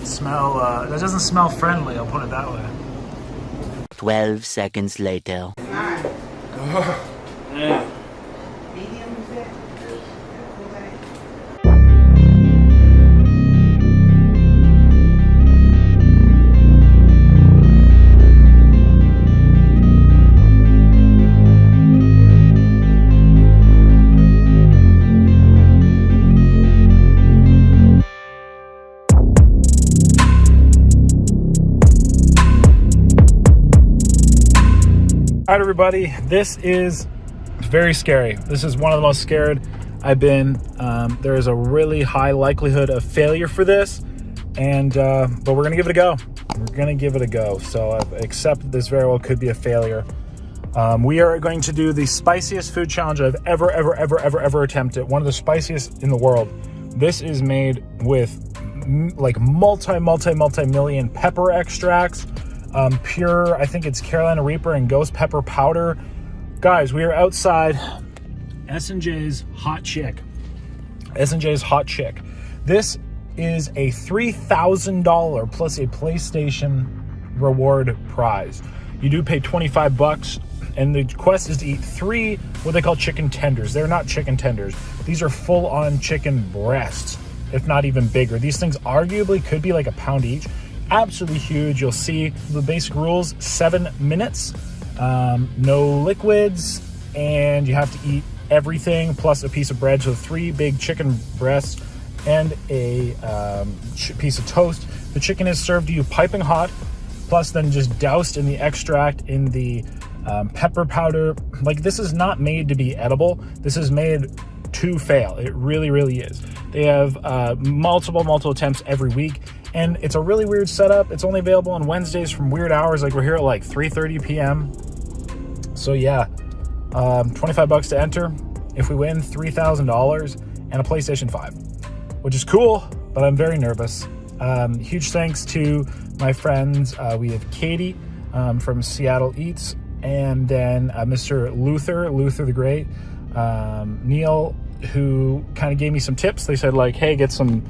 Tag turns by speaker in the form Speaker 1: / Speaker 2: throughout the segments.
Speaker 1: That doesn't smell friendly, I'll put it that way.
Speaker 2: 12 seconds later.
Speaker 1: Yeah. All right, everybody, this is very scary. This is one of the most scared I've been. There is a really high likelihood of failure for this, and but we're gonna give it a go. We're gonna give it a go. So I've accepted this very well could be a failure. We are going to do the spiciest food challenge I've ever attempted. One of the spiciest in the world. This is made with like multi-million pepper extracts. Pure, I think it's Carolina Reaper and ghost pepper powder. Guys, we are outside S&J's Hot Chick. S&J's Hot Chick. This is a $3,000 plus a PlayStation reward prize. You do pay $25, and the quest is to eat 3 what they call chicken tenders. They're not chicken tenders. These are full-on chicken breasts, if not even bigger. These things arguably could be like a pound each. Absolutely huge. You'll see the basic rules: 7 minutes, no liquids, and you have to eat everything plus a piece of bread. So 3 big chicken breasts and a piece of toast. The chicken is served to you piping hot, plus then just doused in the extract, in the pepper powder. Like, this is not made to be edible. This is made to fail. It really is. They have multiple attempts every week. And it's a really weird setup. It's only available on Wednesdays from weird hours. Like, we're here at like 3:30 p.m. So yeah, $25 to enter. If we win, $3,000 and a PlayStation 5, which is cool, but I'm very nervous. Huge thanks to my friends. We have Katie from Seattle Eats, and then Mr. Luther the Great, Neil, who kind of gave me some tips. They said, like, hey, get some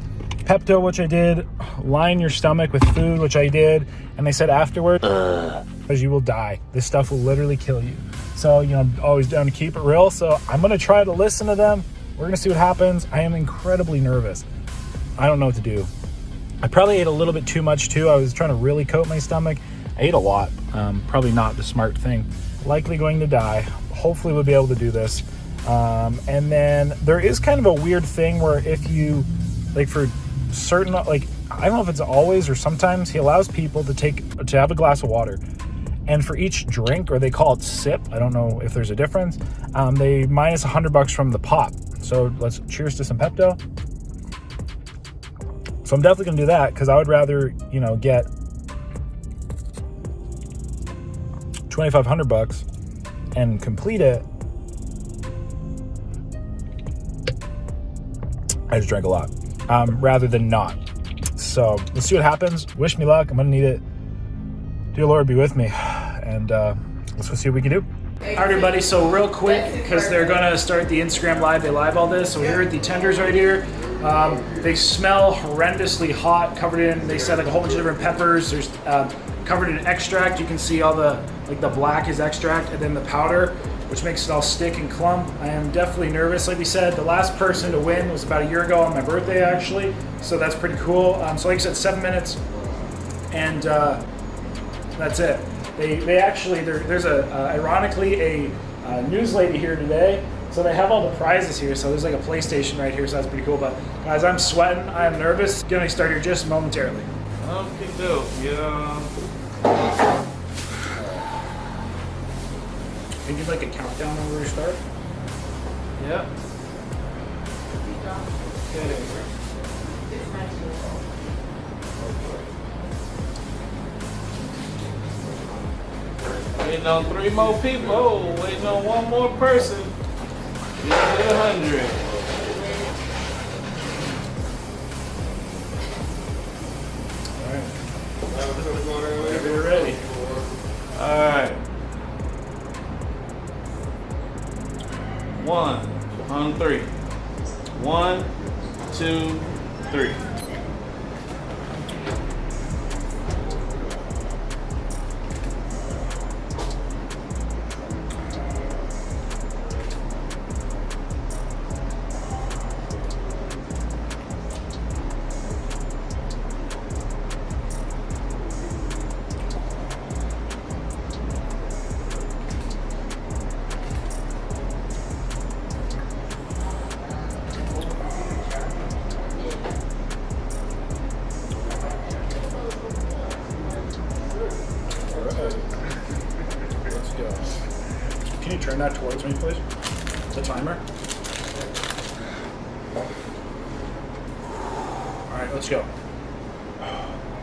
Speaker 1: Pepto, which I did, line your stomach with food, which I did, and they said afterward, because you will die. This stuff will literally kill you. So, you know, I'm always down to keep it real. So I'm going to try to listen to them. We're going to see what happens. I am incredibly nervous. I don't know what to do. I probably ate a little bit too much too. I was trying to really coat my stomach. I ate a lot. Probably not the smart thing. Likely going to die. Hopefully we'll be able to do this. And then there is kind of a weird thing where if you, like, for certain, like, I don't know if it's always or sometimes, he allows people to have a glass of water, and for each drink, or they call it sip, I don't know if there's a difference, they minus $100 from the pop. So let's cheers to some Pepto. So I'm definitely gonna do that, because I would rather, you know, get $2,500 and complete it. I just drank a lot. Rather than not. So let's see what happens. Wish me luck. I'm gonna need it. Dear Lord, be with me, and let's go see what we can do. All right, everybody. So real quick, because they're gonna start the Instagram live. They live all this. So we're here at the tenders right here. They smell horrendously hot. Covered in, they said, like a whole bunch of different peppers. There's covered in extract. You can see all the, like, the black is extract, and then the powder, which makes it all stick and clump. I am definitely nervous. Like we said, the last person to win was about a year ago on my birthday, actually. So that's pretty cool. So like I said, 7 minutes, and that's it. They actually, there's ironically a news lady here today. So they have all the prizes here. So there's like a PlayStation right here, so that's pretty cool. But guys, I'm sweating. I am nervous. Gonna start here just momentarily.
Speaker 3: Okay, dope. Yeah.
Speaker 1: Can you do like a countdown when we start?
Speaker 3: Yep. Okay. Waiting on 3 more people. Oh, waiting on 1 more person. Get to 100.
Speaker 1: All right. Whenever you're ready.
Speaker 3: All right. 1 on 3. 1, 2, 3.
Speaker 1: turn that towards me, please? The timer. All right, let's go.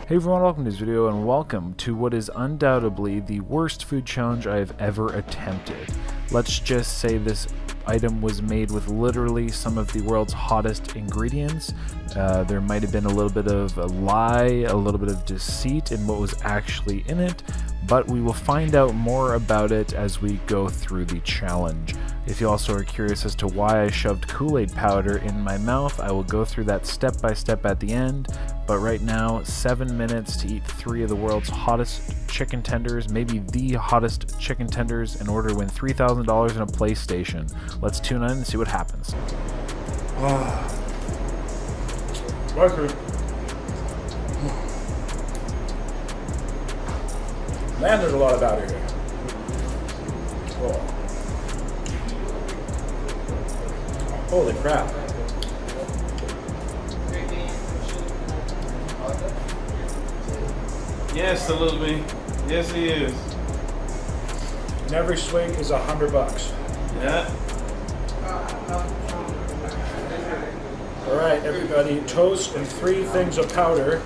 Speaker 4: Hey everyone, welcome to this video and welcome to what is undoubtedly the worst food challenge I have ever attempted. Let's just say this item was made with literally some of the world's hottest ingredients. There might have been a little bit of a lie, a little bit of deceit in what was actually in it, but we will find out more about it as we go through the challenge. If you also are curious as to why I shoved Kool-Aid powder in my mouth, I will go through that step by step at the end. But right now, 7 minutes to eat 3 of the world's hottest chicken tenders, maybe the hottest chicken tenders, in order to win $3,000 in a PlayStation. Let's tune in and see what happens.
Speaker 1: Man, there's a lot of powder here. Whoa. Holy crap.
Speaker 3: Yes, salute me. Yes, he is.
Speaker 1: And every swing is $100.
Speaker 3: Yeah.
Speaker 1: All right, everybody, toast and 3 things of powder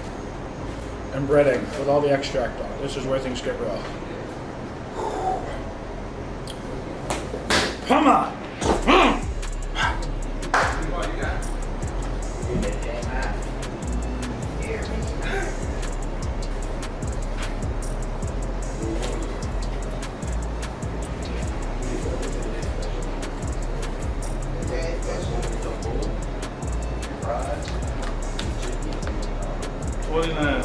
Speaker 1: and breading with all the extract on. This is where things get raw. Come on!
Speaker 3: 29.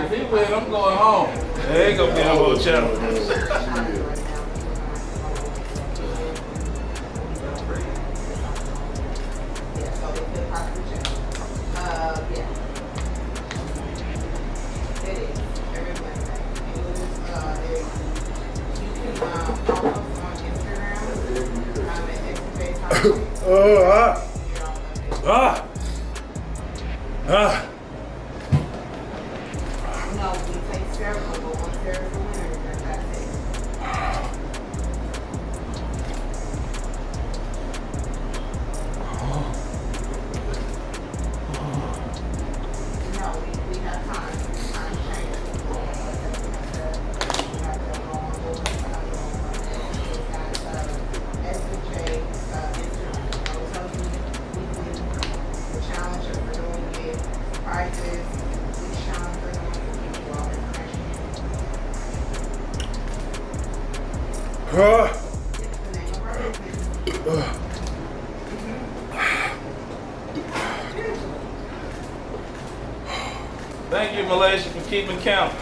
Speaker 3: If he win, I'm going home. There ain't gonna be no more challenge.
Speaker 5: No, we take several, but once there's a winner, that's it. No, we have time. Time changes. We have to go on board. SCJ, Instagram. I will tell you, the challenge that we're doing is prizes.
Speaker 3: Thank you, Malaysia, for keeping count.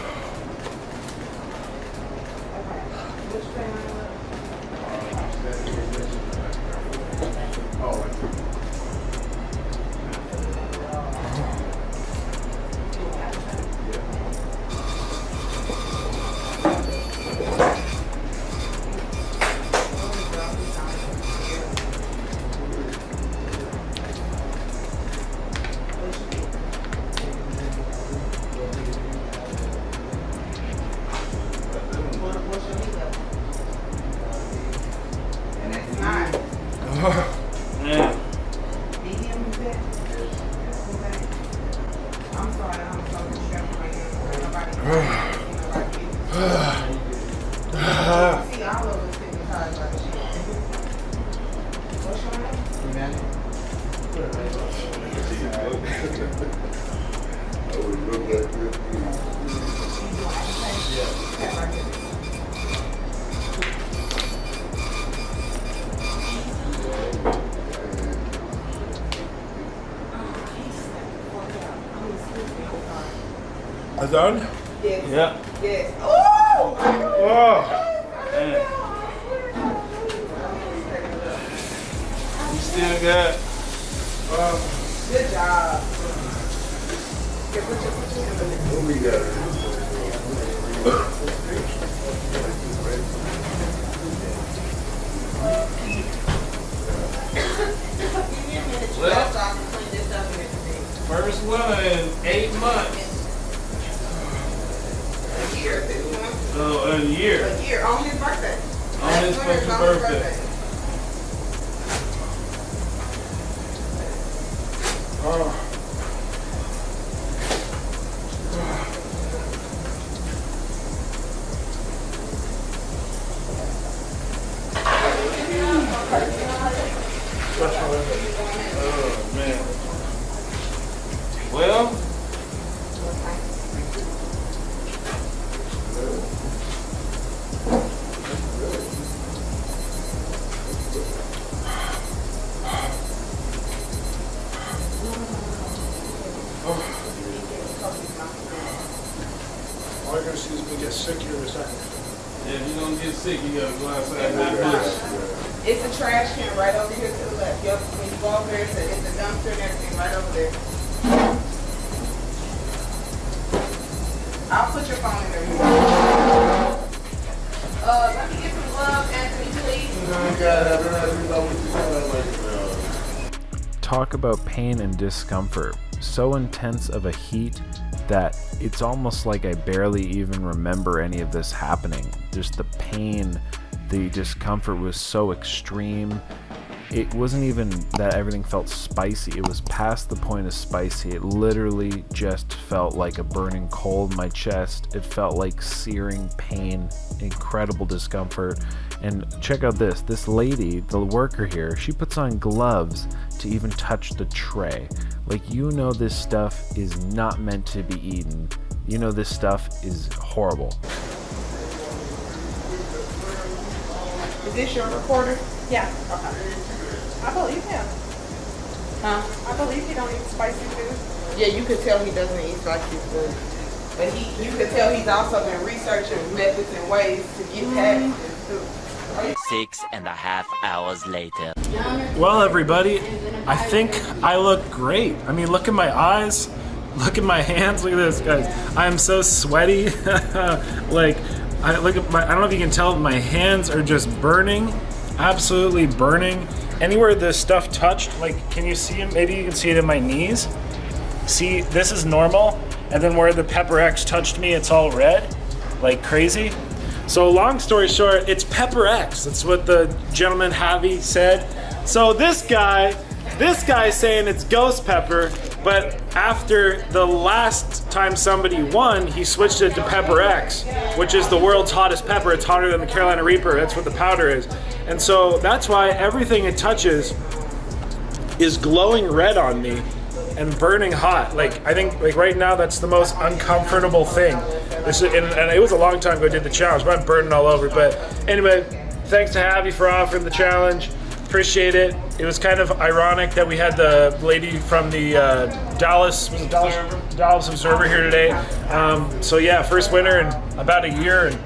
Speaker 3: Yeah.
Speaker 5: Medium is it? I'm sorry, I'm so distracted right now. Nobody see all of us hypnotized by the shit. What's your name?
Speaker 1: I'm done?
Speaker 5: Yes.
Speaker 3: Yeah.
Speaker 5: Yes. Oh!
Speaker 1: Oh.
Speaker 3: Man. You still got.
Speaker 5: Good job. Yeah, put your hands in there.
Speaker 6: What we got?
Speaker 3: Well,
Speaker 5: So I can clean this up and everything.
Speaker 3: first winner in 8 months.
Speaker 5: A year, 6 months.
Speaker 3: A year.
Speaker 5: A year on his birthday.
Speaker 3: On his
Speaker 5: Last winter is
Speaker 3: fucking
Speaker 5: on his
Speaker 3: birthday.
Speaker 1: Oh.
Speaker 3: Oh, man. Well,
Speaker 1: All you're gonna see is me get sick here in a second.
Speaker 3: if you're gonna get sick, you gotta go outside and get this.
Speaker 5: It's a trash can right over here to the left. Yep, when you go over there, it's a dumpster and everything right over there. I'll put your phone in there. Let me get some gloves, Anthony, please.
Speaker 4: Talk about pain and discomfort. So intense of a heat that it's almost like I barely even remember any of this happening. Just the pain, the discomfort was so extreme. It wasn't even that everything felt spicy. It was past the point of spicy. It literally just felt like a burning coal in my chest. It felt like searing pain, incredible discomfort. And check out this. This lady, the worker here, she puts on gloves to even touch the tray. Like, you know this stuff is not meant to be eaten. You know this stuff is horrible.
Speaker 5: Is this your recorder?
Speaker 7: Yeah,
Speaker 5: Okay.
Speaker 7: I believe him.
Speaker 5: Huh?
Speaker 7: I believe he don't eat spicy food.
Speaker 5: Yeah, you could tell he doesn't eat spicy food. But you could tell he's also been researching methods and ways to get past this too.
Speaker 2: 6.5 hours later.
Speaker 1: Well, everybody, I think I look great. I mean, look at my eyes, look at my hands, look at this, guys. I am so sweaty. Like, I don't know if you can tell, my hands are just burning, absolutely burning. Anywhere this stuff touched, like, can you see it? Maybe you can see it in my knees. See, this is normal, and then where the Pepper X touched me, it's all red, like crazy. So long story short, it's Pepper X. That's what the gentleman Javi said. So this guy's saying it's ghost pepper, but after the last time somebody won, he switched it to Pepper X, which is the world's hottest pepper. It's hotter than the Carolina Reaper. That's what the powder is. And so that's why everything it touches is glowing red on me and burning hot. Like, I think, like, right now, that's the most uncomfortable thing. And it was a long time ago I did the challenge, but I'm burning all over. But anyway, thanks to Javi for offering the challenge. Appreciate it. It was kind of ironic that we had the lady from the Dallas Observer here today. So yeah, first winner in about a year, and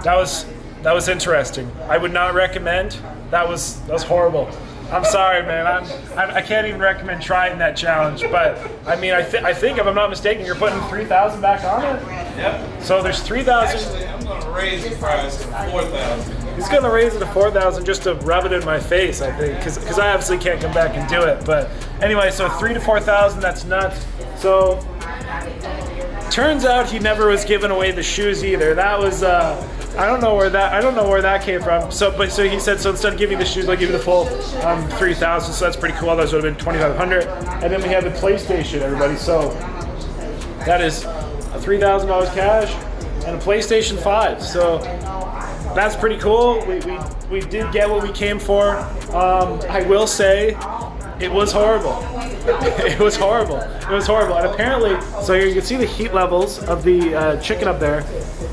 Speaker 1: that was interesting. I would not recommend. That was horrible. I'm sorry, man. I can't even recommend trying that challenge. But I mean, I think if I'm not mistaken, you're putting 3,000 back on it.
Speaker 3: Yep.
Speaker 1: So there's 3,000.
Speaker 3: Actually, I'm gonna raise the price to 4,000.
Speaker 1: He's gonna raise it to 4,000 just to rub it in my face, I think, because I obviously can't come back and do it. But anyway, so 3,000 to 4,000. That's nuts. So turns out he never was giving away the shoes either. That was I don't know where that came from. So he said, so instead of giving the shoes, I'll give you the full 3,000. So that's pretty cool. Otherwise, it would have been 2,500. And then we have the PlayStation, everybody. So that is $3,000 cash and a PlayStation 5. So that's pretty cool. We did get what we came for. I will say, It was horrible. It was horrible. It was horrible. And apparently, so here you can see the heat levels of the chicken up there.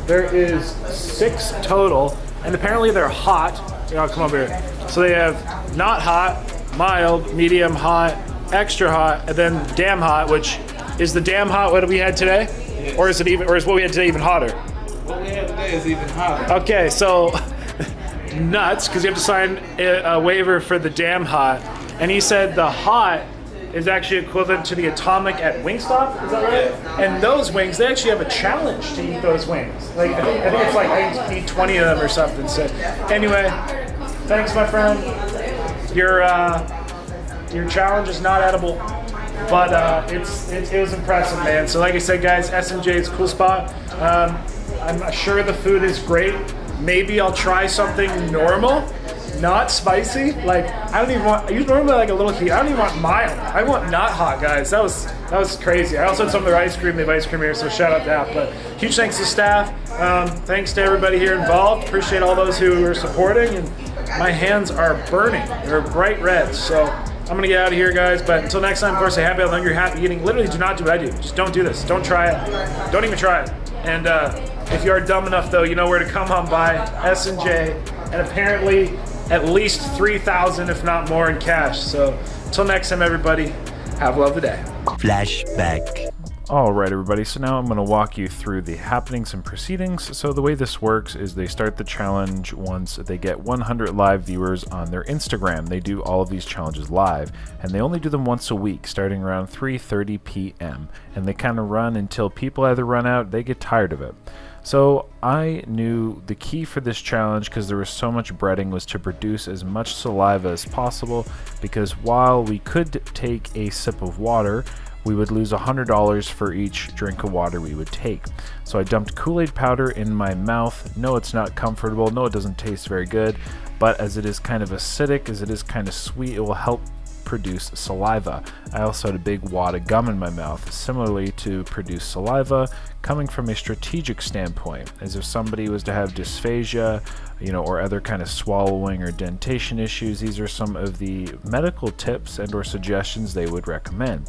Speaker 1: There is 6 total, and apparently they're hot. Here, I'll come over here. So they have not hot, mild, medium hot, extra hot, and then damn hot, which is the damn hot what we had today?
Speaker 3: Yes.
Speaker 1: Or is what we had today even hotter?
Speaker 3: What we have today is even hotter.
Speaker 1: Okay, so nuts, because you have to sign a waiver for the damn hot. And he said the hot is actually equivalent to the atomic at Wingstop, is that right? And those wings, they actually have a challenge to eat those wings. Like I think it's like I eat 20 of them or something. So anyway, thanks my friend. Your challenge is not edible, but it was impressive, man. So like I said, guys, SMJ is a cool spot. I'm sure the food is great. Maybe I'll try something normal. Not spicy. Like I don't even want. You normally like a little heat. I don't even want mild. I want not hot, guys. That was crazy. I also had some of their ice cream. They have ice cream here, so shout out to that. But huge thanks to staff. Thanks to everybody here involved. Appreciate all those who are supporting. And my hands are burning. They're bright red. So I'm gonna get out of here, guys. But until next time, of course, stay happy, healthy, hungry, happy eating. Literally, do not do what I do. Just don't do this. Don't try it. Don't even try it. And if you are dumb enough, though, you know where to come on by S&J. And apparently, at least 3,000, if not more, in cash. So, until next time, everybody, have a lovely day.
Speaker 2: Flashback.
Speaker 4: Alright everybody, so now I'm going to walk you through the happenings and proceedings. So the way this works is they start the challenge once they get 100 live viewers on their Instagram. They do all of these challenges live, and they only do them once a week, starting around 3:30 p.m. And they kind of run until people either run out, they get tired of it. So I knew the key for this challenge, because there was so much breading, was to produce as much saliva as possible, because while we could take a sip of water, we would lose $100 for each drink of water we would take. So I dumped Kool-Aid powder in my mouth. No, it's not comfortable. No, it doesn't taste very good. But as it is kind of acidic, as it is kind of sweet, it will help produce saliva. I also had a big wad of gum in my mouth, similarly to produce saliva, coming from a strategic standpoint, as if somebody was to have dysphagia, or other kind of swallowing or dentation issues. These are some of the medical tips and or suggestions they would recommend.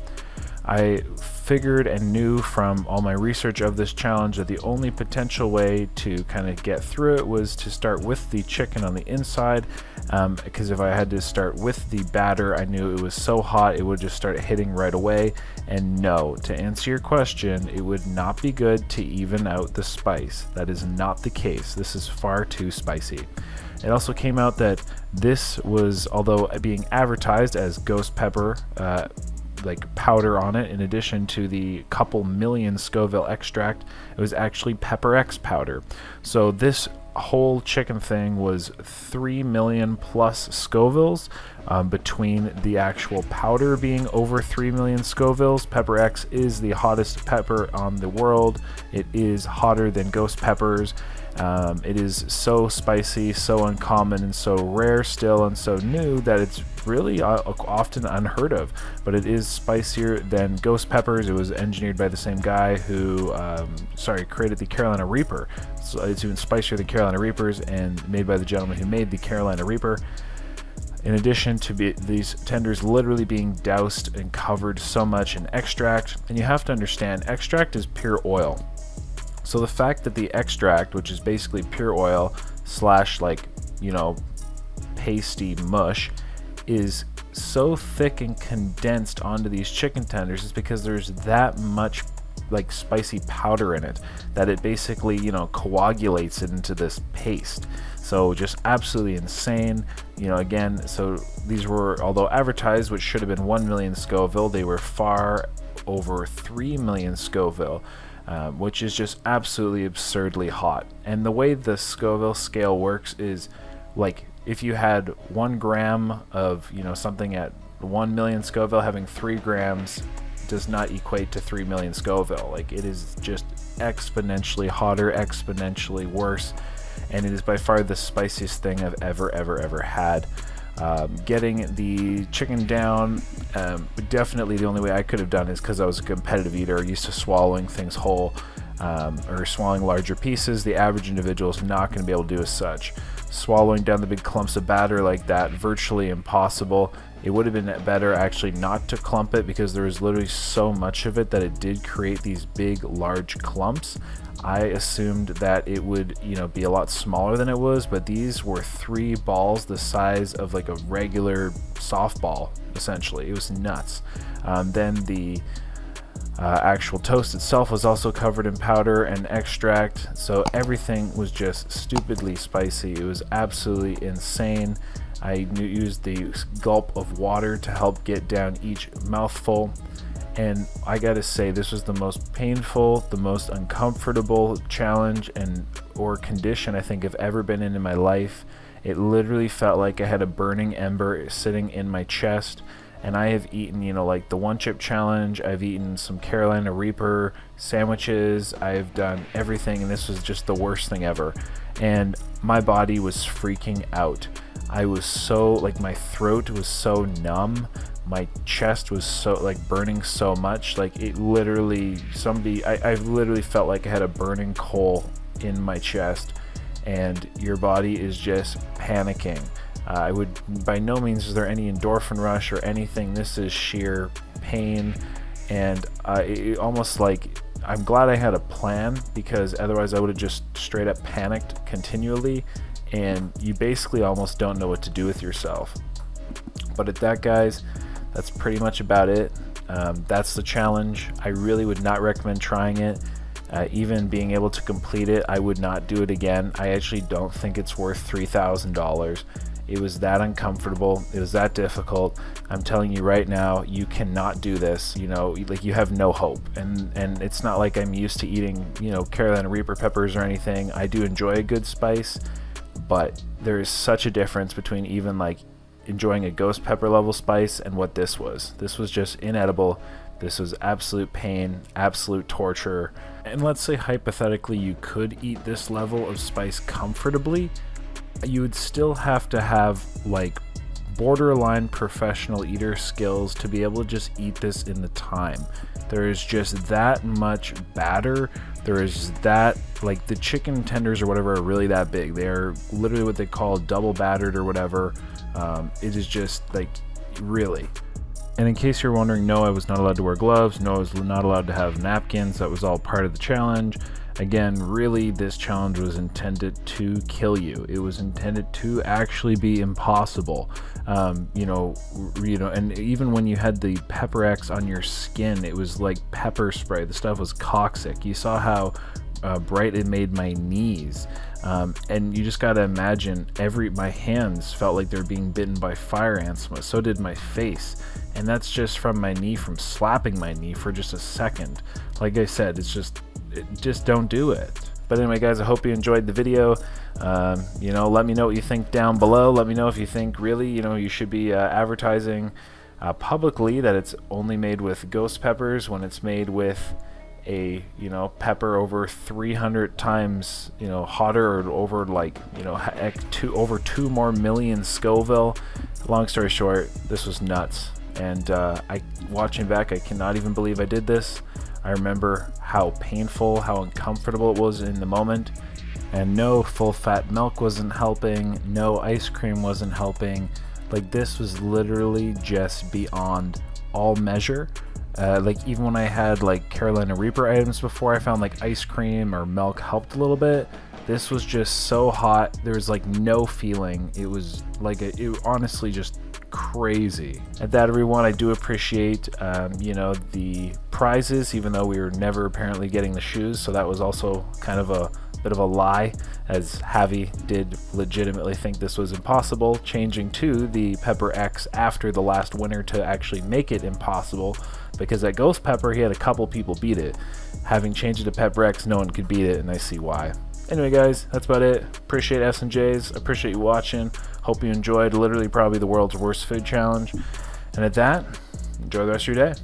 Speaker 4: I figured and knew from all my research of this challenge that the only potential way to kind of get through it was to start with the chicken on the inside, because if I had to start with the batter, I knew it was so hot it would just start hitting right away. And no, to answer your question, it would not be good to even out the spice. That is not the case. This is far too spicy. It also came out that this was, although being advertised as ghost pepper, like powder on it, in addition to the couple million Scoville extract, it was actually Pepper X powder. So this whole chicken thing was 3 million plus Scovilles, between the actual powder being over 3 million Scovilles. Pepper X is the hottest pepper on the world. It is hotter than ghost peppers. It is so spicy, so uncommon, and so rare still, and so new that it's really often unheard of. But it is spicier than ghost peppers. It was engineered by the same guy who created the Carolina Reaper. So it's even spicier than Carolina Reapers, and made by the gentleman who made the Carolina Reaper. In addition to these tenders literally being doused and covered so much in extract. And you have to understand, extract is pure oil. So the fact that the extract, which is basically pure oil slash pasty mush, is so thick and condensed onto these chicken tenders is because there's that much spicy powder in it that it basically coagulates it into this paste. So just absolutely insane. Again, so these were, although advertised, which should have been 1 million Scoville, they were far over 3 million Scoville. Which is just absolutely absurdly hot. And the way the Scoville scale works is, if you had 1 gram of something at 1 million Scoville, having 3 grams does not equate to 3 million Scoville. It is just exponentially hotter, exponentially worse, and it is by far the spiciest thing I've ever had. Getting the chicken down, definitely the only way I could have done is because I was a competitive eater, used to swallowing things whole, or swallowing larger pieces. The average individual is not going to be able to do as such. Swallowing down the big clumps of batter like that, virtually impossible. It would have been better actually not to clump it, because there was literally so much of it that it did create these big, large clumps. I assumed that it would, you know, be a lot smaller than it was, but these were 3 balls the size of like a regular softball, essentially. It was nuts. Then the actual toast itself was also covered in powder and extract, so everything was just stupidly spicy. It was absolutely insane. I used the gulp of water to help get down each mouthful, and I gotta say, this was the most painful, the most uncomfortable challenge or condition I think I've ever been in my life. It literally felt like I had a burning ember sitting in my chest. And I have eaten, you know, like the 1-chip challenge, I've eaten some Carolina Reaper sandwiches, I've done everything, and this was just the worst thing ever. And my body was freaking out. I was so, like, my throat was so numb, my chest was so, like, burning so much, like, it literally, I literally felt like I had a burning coal in my chest, and your body is just panicking. I would, by no means is there any endorphin rush or anything. This is sheer pain, and it almost like, I'm glad I had a plan, because otherwise I would have just straight up panicked continually, and you basically almost don't know what to do with yourself. But at that, guys, that's pretty much about it. That's the challenge. I really would not recommend trying it. Even being able to complete it, I would not do it again. I actually don't think it's worth $3,000. It was that uncomfortable. It was that difficult. I'm telling you right now, you cannot do this. You know, like, you have no hope. And it's not like I'm used to eating, you know, Carolina Reaper peppers or anything. I do enjoy a good spice, but there is such a difference between even like enjoying a ghost pepper level spice and what this was. This was just inedible. This was absolute pain, absolute torture. And let's say hypothetically you could eat this level of spice comfortably, you would still have to have like borderline professional eater skills to be able to just eat this in the time. There is just that much batter. There is that, like, the chicken tenders or whatever are really that big. They are literally what they call double battered or whatever. It is just like, really. And in case you're wondering, no, I was not allowed to wear gloves. No, I was not allowed to have napkins. That was all part of the challenge. Again, really, this challenge was intended to kill you. It was intended to actually be impossible. You know, and even when you had the Pepper X on your skin, it was like pepper spray. The stuff was toxic. You saw how bright it made my knees. And you just gotta imagine, my hands felt like they're being bitten by fire ants. So did my face. And that's just from my knee, from slapping my knee for just a second. Like I said, just don't do it. But anyway, guys, I hope you enjoyed the video. You know, let me know what you think down below. Let me know if you think really, you know, you should be advertising publicly that it's only made with ghost peppers, when it's made with a, you know, pepper over 300 times, you know, hotter, or over, like, you know, over 2 more million Scoville. Long story short, this was nuts. And watching back, I cannot even believe I did this. I remember how painful, how uncomfortable it was in the moment. And no full fat milk wasn't helping, no ice cream wasn't helping. Like, this was literally just beyond all measure. Like, even when I had like Carolina Reaper items before, I found like ice cream or milk helped a little bit. This was just so hot. There was like no feeling. It was like it honestly just crazy. At that, everyone, I do appreciate you know, the prizes, even though we were never apparently getting the shoes, so that was also kind of a bit of a lie, as Javi did legitimately think this was impossible, changing to the Pepper X after the last winner to actually make it impossible, because at Ghost Pepper he had a couple people beat it. Having changed it to Pepper X, no one could beat it, and I see why. Anyway, guys, that's about it. Appreciate S&Js. Appreciate you watching. Hope you enjoyed literally probably the world's worst food challenge. And at that, enjoy the rest of your day.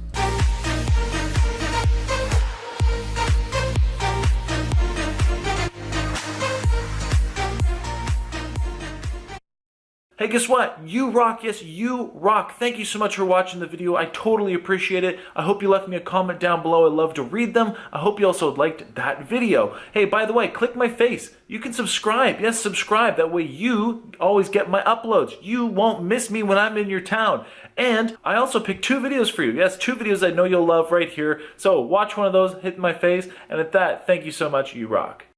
Speaker 1: Hey, guess what? You rock. Yes, you rock. Thank you so much for watching the video. I totally appreciate it. I hope you left me a comment down below. I love to read them. I hope you also liked that video. Hey, by the way, click my face. You can subscribe. Yes, subscribe. That way you always get my uploads. You won't miss me when I'm in your town. And I also picked 2 videos for you. Yes, 2 videos I know you'll love right here. So watch one of those, hit my face. And at that, thank you so much. You rock.